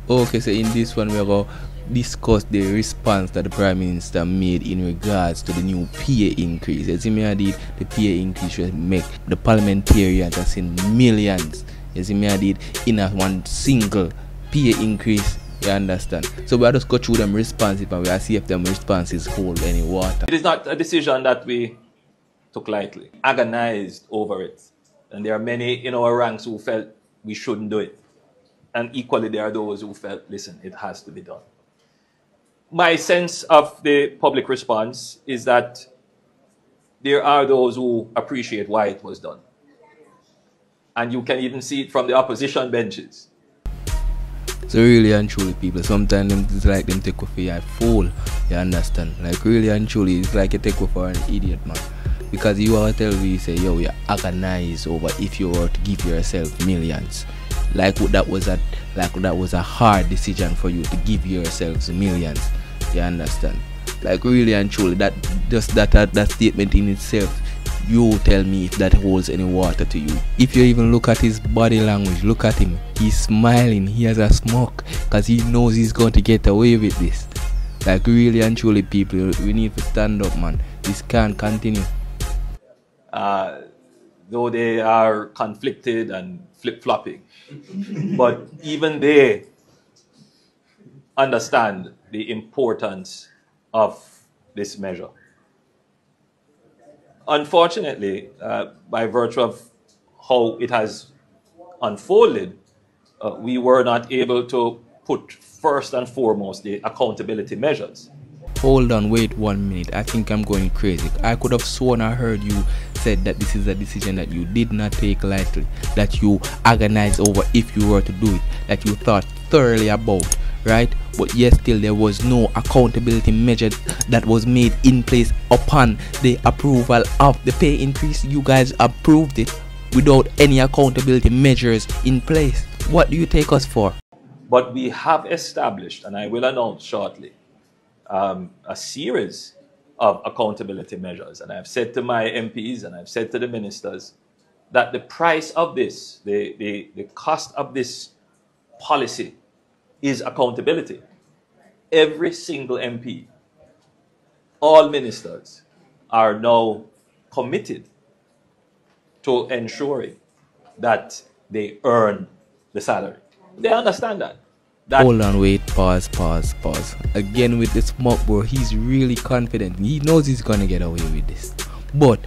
Okay, so in this one we're going to discuss the response that the Prime Minister made in regards to the new pay increase. As you may have did, the pay increase will make the parliamentarians have seen millions. As you may have did in a one single pay increase. You understand? So we'll just go through them responses and we'll see if them responses hold any water. It is not a decision that we took lightly, agonized over it. And there are many in our ranks who felt we shouldn't do it. And equally, there are those who felt, listen, it has to be done. My sense of the public response is that there are those who appreciate why it was done. And you can even see it from the opposition benches. So really and truly, people, sometimes it's like them take for a fool, you understand? Like really and truly, it's like you take for an idiot, man. Because you are tell me, say, yo, you agonize over if you were to give yourself millions. Like that was a hard decision for you to give yourselves millions. You understand? Like really and truly, that statement in itself, you tell me if that holds any water to you. If you even look at his body language, look at him. He's smiling. He has a smirk because he knows he's going to get away with this. Like really and truly, people, we need to stand up, man. This can't continue. Though they are conflicted and flip-flopping, but even they understand the importance of this measure. Unfortunately, by virtue of how it has unfolded, we were not able to put first and foremost the accountability measures. Hold on, wait 1 minute. I think I'm going crazy. I could have sworn I heard you said that this is a decision that you did not take lightly, that you agonized over if you were to do it, that you thought thoroughly about, right? But yet still there was no accountability measure that was made in place upon the approval of the pay increase. You guys approved it without any accountability measures in place. What do you take us for? But we have established, and I will announce shortly, a series of accountability measures. And I've said to my MPs and I've said to the ministers that the price of this, the cost of this policy is accountability. Every single MP, all ministers are now committed to ensuring that they earn the salary. They understand that. Hold on, wait, pause. Again with the smoke, bro, he's really confident. He knows he's gonna get away with this. But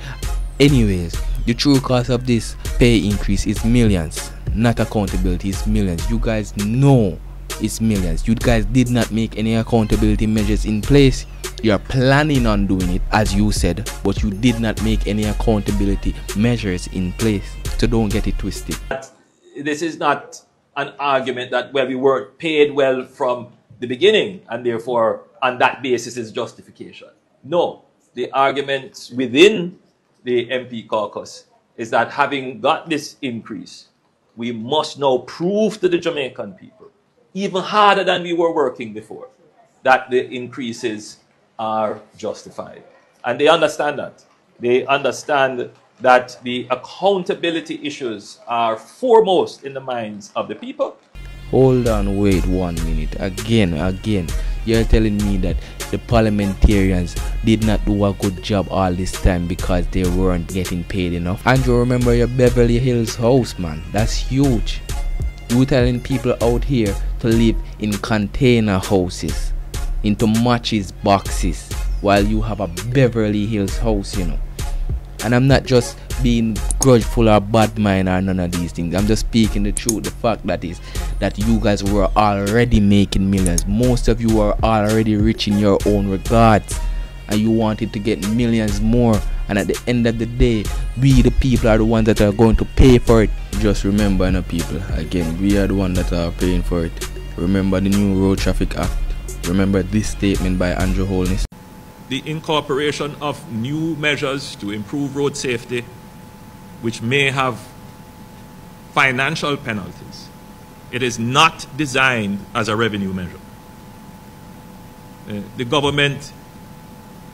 anyways, the true cost of this pay increase is millions, not accountability. It's millions. You guys know it's millions. You guys did not make any accountability measures in place. You're planning on doing it, as you said, but you did not make any accountability measures in place. So don't get it twisted. This is not an argument that, well, we weren't paid well from the beginning and therefore on that basis is justification. No, the argument within the MP caucus is that having got this increase, we must now prove to the Jamaican people, even harder than we were working before, that the increases are justified. And they understand that. They understand that the accountability issues are foremost in the minds of the people. Hold on, wait 1 minute. Again, you're telling me that the parliamentarians did not do a good job all this time because they weren't getting paid enough. Andrew, remember your Beverly Hills house, man. That's huge. You telling people out here to live in container houses, into matches boxes, while you have a Beverly Hills house, you know. And I'm not just being grudgeful or bad mind or none of these things. I'm just speaking the truth. The fact that is that you guys were already making millions. Most of you are already rich in your own regards, and you wanted to get millions more. And at the end of the day, we the people are the ones that are going to pay for it. Just remember, no people, again, we are the ones that are paying for it. Remember the new Road Traffic Act. Remember this statement by Andrew Holness. The incorporation of new measures to improve road safety, which may have financial penalties. It is not designed as a revenue measure. The government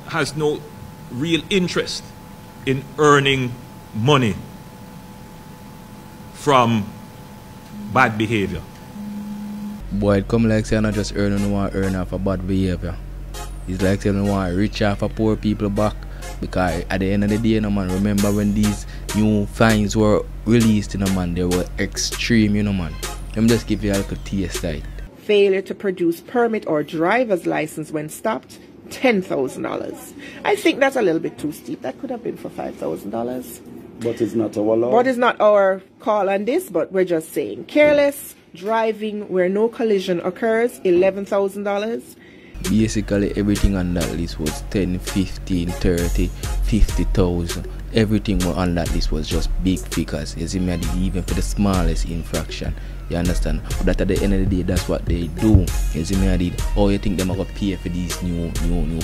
has no real interest in earning money from bad behavior. Boy, it come like saying I just earn off a bad behavior. It's like saying I want rich off of poor people back. Because at the end of the day, man, remember when these new fines were released, man, they were extreme, man. Let me just give you a little taste of it. Failure to produce permit or driver's license when stopped, $10,000. I think that's a little bit too steep. That could have been for $5,000. But it's not our law. But it's not our call on this, but we're just saying. Careless driving where no collision occurs, $11,000. Basically, everything on that list was 10, 15, 30, 50,000. Everything on that list was just big figures. You see me, even for the smallest infraction. You understand? But at the end of the day, that's what they do. You see me, oh, you think them are going to pay for these new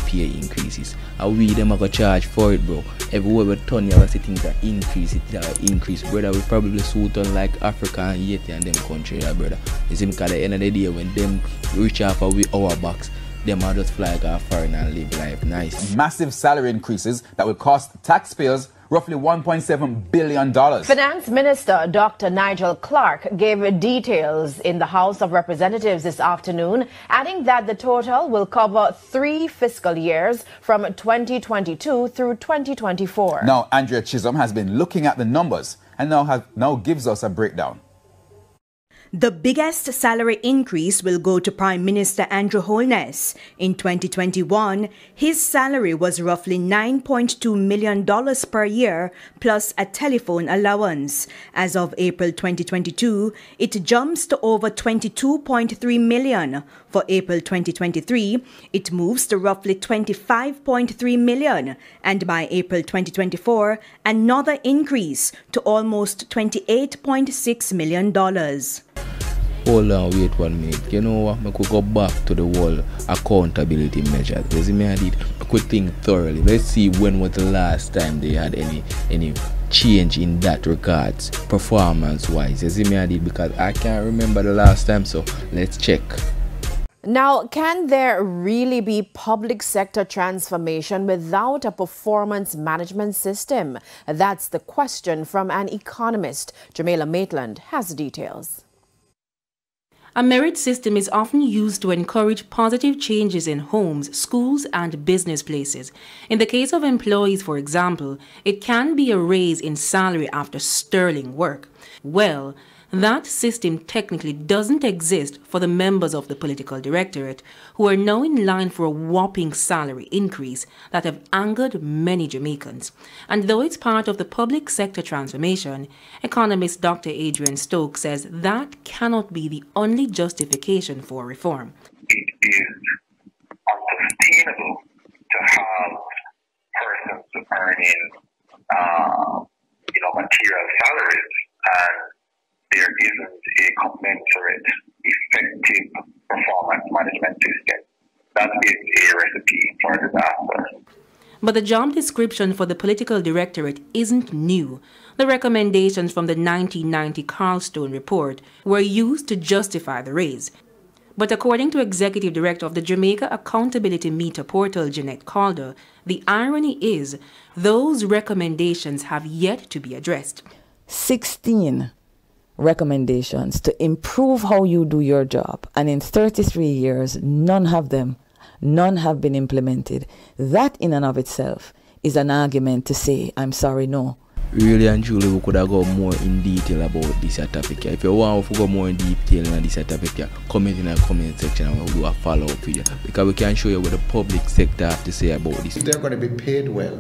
pay increases? And we them are going to charge for it, bro. Everywhere we turn, you see things that increase, brother. We probably suit on like Africa and Haiti and them country, yeah, brother. You see me, because at the end of the day, when them reach out for our box, them are just fly like foreign and live life nice. Massive salary increases that will cost taxpayers roughly $1.7 billion. Finance Minister Dr. Nigel Clark gave details in the House of Representatives this afternoon, adding that the total will cover 3 fiscal years from 2022 through 2024. Now, Andrea Chisholm has been looking at the numbers and now gives us a breakdown. The biggest salary increase will go to Prime Minister Andrew Holness. In 2021, his salary was roughly $9.2 million per year plus a telephone allowance. As of April 2022, it jumps to over $22.3 million. For April 2023, it moves to roughly $25.3 million. And by April 2024, another increase to almost $28.6 million. Hold on, wait 1 minute. You know what? I could go back to the whole accountability measures. You see me, I could think thoroughly. Let's see when was the last time they had any change in that regards, performance-wise. You see me, I did, because I can't remember the last time. So let's check. Now, can there really be public sector transformation without a performance management system? That's the question from an economist. Jamaica Maitland has details. A merit system is often used to encourage positive changes in homes, schools, and business places. In the case of employees, for example, it can be a raise in salary after sterling work. Well, that system technically doesn't exist for the members of the political directorate, who are now in line for a whopping salary increase that have angered many Jamaicans. And though it's part of the public sector transformation, economist Dr. Adrian Stokes says that cannot be the only justification for reform. It is unsustainable to have persons earning, material salaries, and there isn't a commensurate, effective performance management system. That is a recipe for disaster. But the job description for the political directorate isn't new. The recommendations from the 1990 Carlstone report were used to justify the raise. But according to Executive Director of the Jamaica Accountability Meter Portal, Jeanette Calder, the irony is those recommendations have yet to be addressed. 16 recommendations to improve how you do your job, and in 33 years none have been implemented. That in and of itself is an argument to say I'm sorry, no. Really and truly, we could have gone more in detail about this topic. If you want to go more in detail in this topic, comment in the comment section and we'll do a follow-up video, because we can show you what the public sector have to say about this. If they're going to be paid well,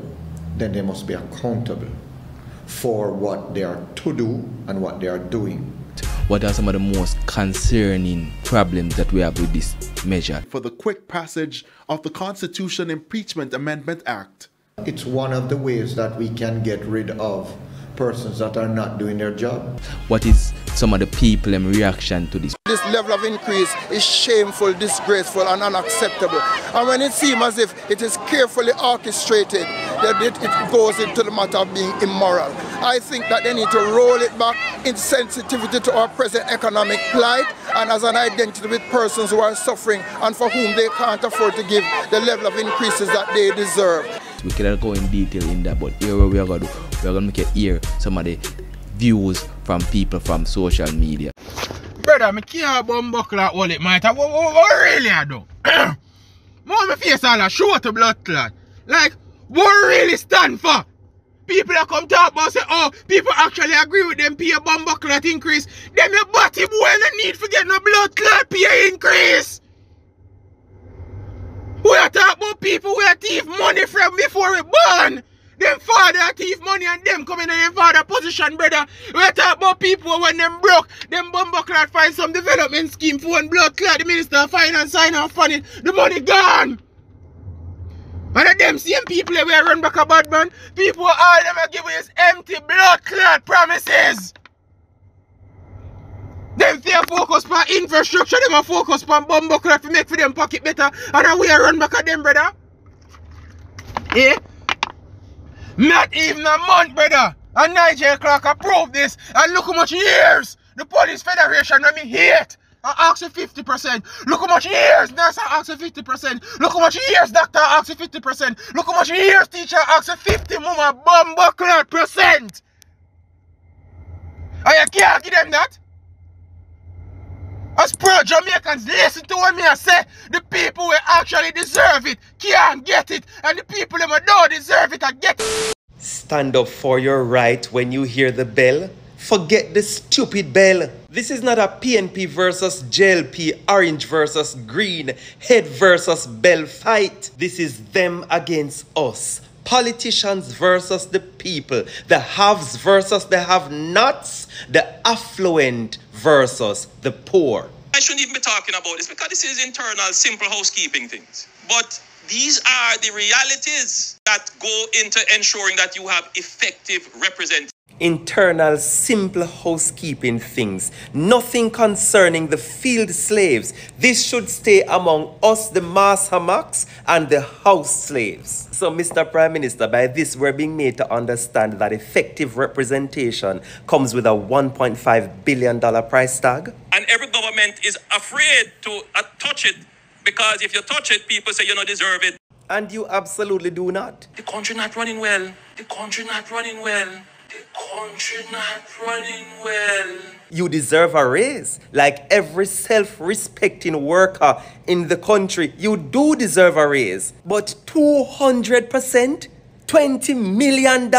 then they must be accountable for what they are to do and what they are doing. What are some of the most concerning problems that we have with this measure? For the quick passage of the Constitution Impeachment Amendment Act. It's one of the ways that we can get rid of persons that are not doing their job. What is some of the people and reaction to this? This level of increase is shameful, disgraceful, and unacceptable. And when it seems as if it is carefully orchestrated, that it goes into the matter of being immoral. I think that they need to roll it back in sensitivity to our present economic plight and as an identity with persons who are suffering and for whom they can't afford to give the level of increases that they deserve. We cannot go in detail in that, but here what we are going to do, we are going to make it hear some of the views from people from social media. brother, I can't bumbuckle that wallet, mate. What really I do? More my face all a show to blood clot. Like, what really stand for? People that come talk about say, oh, people actually agree with them pay a bumbuckle clot increase. Them your body boy no need to get no blood clot pay increase. We are talking about people who are thief money from before we born. Them father thief money and them coming in their father position, brother. We are talking about people when them broke, them bumbuckle clot find some development scheme for one blood clot, the Minister of Finance sign off on it, the money gone. And them same people that we run back a bad man, people all them are giving us empty blood clot promises. Them fear focus on infrastructure, them are focus on bumbuckle clot to make for them pocket better, and we run back at them, brother. Eh? Not even a month, brother. And Nigel Clark approved this. And look how much years the Police Federation when me hate. I ask for 50%. Look how much years nurse I ask for 50%. Look how much years doctor I ask for 50%. Look how much years teacher ask for 50 mama bumbuckle percent. And you can't give them that. As pro Jamaicans, listen to what me I say. The people who actually deserve it can't get it. And the people who don't deserve it are get it. Stand up for your right when you hear the bell. Forget the stupid bell. This is not a PNP versus JLP, orange versus green, head versus bell fight. This is them against us. Politicians versus the people. The haves versus the have-nots. The affluent versus the poor. I shouldn't even be talking about this because this is internal, simple housekeeping things. But these are the realities that go into ensuring that you have effective representation. Internal, simple housekeeping things. Nothing concerning the field slaves. This should stay among us, the mass hammocks, and the house slaves. So, Mr. Prime Minister, by this we're being made to understand that effective representation comes with a $1.5 billion price tag. And every government is afraid to touch it because if you touch it, people say you don't deserve it. And you absolutely do not. The country not running well. The country not running well. The country not running well. You deserve a raise. Like every self-respecting worker in the country, you do deserve a raise. But 200%? $20 million?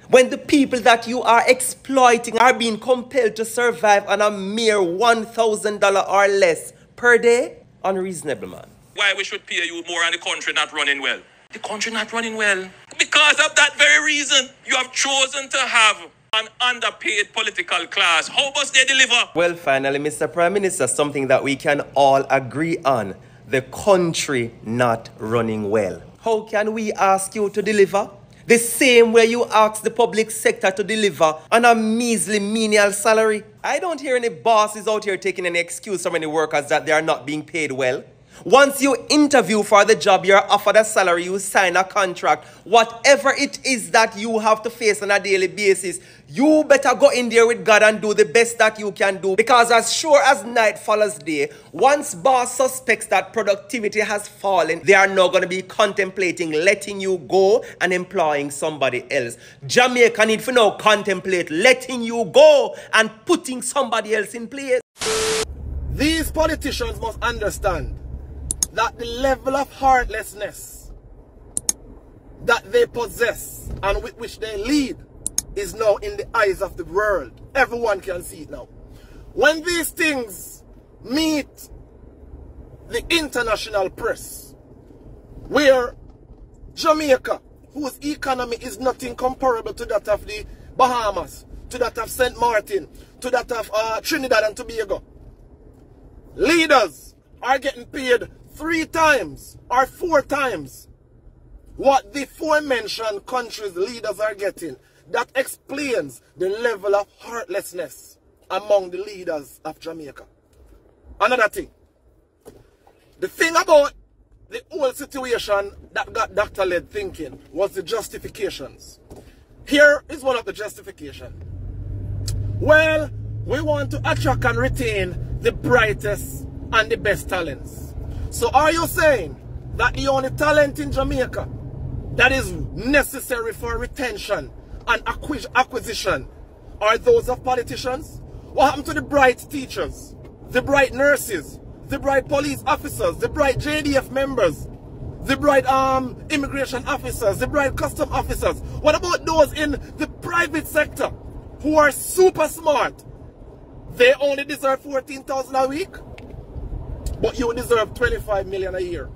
When the people that you are exploiting are being compelled to survive on a mere $1,000 or less per day? Unreasonable, man. Why we should pay you more and the country not running well? The country not running well. Because of that very reason, you have chosen to have an underpaid political class. How must they deliver? Well, finally, Mr. Prime Minister, something that we can all agree on. The country not running well. How can we ask you to deliver? The same way you ask the public sector to deliver on a measly menial salary. I don't hear any bosses out here taking any excuse from any workers that they are not being paid well. Once you interview for the job, you're offered a salary, you sign a contract. Whatever it is that you have to face on a daily basis, you better go in there with God and do the best that you can do. Because as sure as night follows day, once boss suspects that productivity has fallen, they are now going to be contemplating letting you go and employing somebody else. Jamaica need to now contemplate letting you go and putting somebody else in place. These politicians must understand that the level of heartlessness that they possess and with which they lead is now in the eyes of the world. Everyone can see it now. When these things meet the international press, where Jamaica, whose economy is nothing comparable to that of the Bahamas, to that of St. Martin, to that of Trinidad and Tobago, leaders are getting paid 3 times or 4 times what the aforementioned countries' leaders are getting. That explains the level of heartlessness among the leaders of Jamaica. Another thing. The thing about the whole situation that got Dr. Led thinking was the justifications. Here is one of the justifications. Well, we want to attract and retain the brightest and the best talents. So are you saying that the only talent in Jamaica that is necessary for retention and acquisition are those of politicians? What happened to the bright teachers, the bright nurses, the bright police officers, the bright JDF members, the bright immigration officers, the bright custom officers? What about those in the private sector who are super smart? They only deserve $14,000 a week, but you deserve $25 million a year.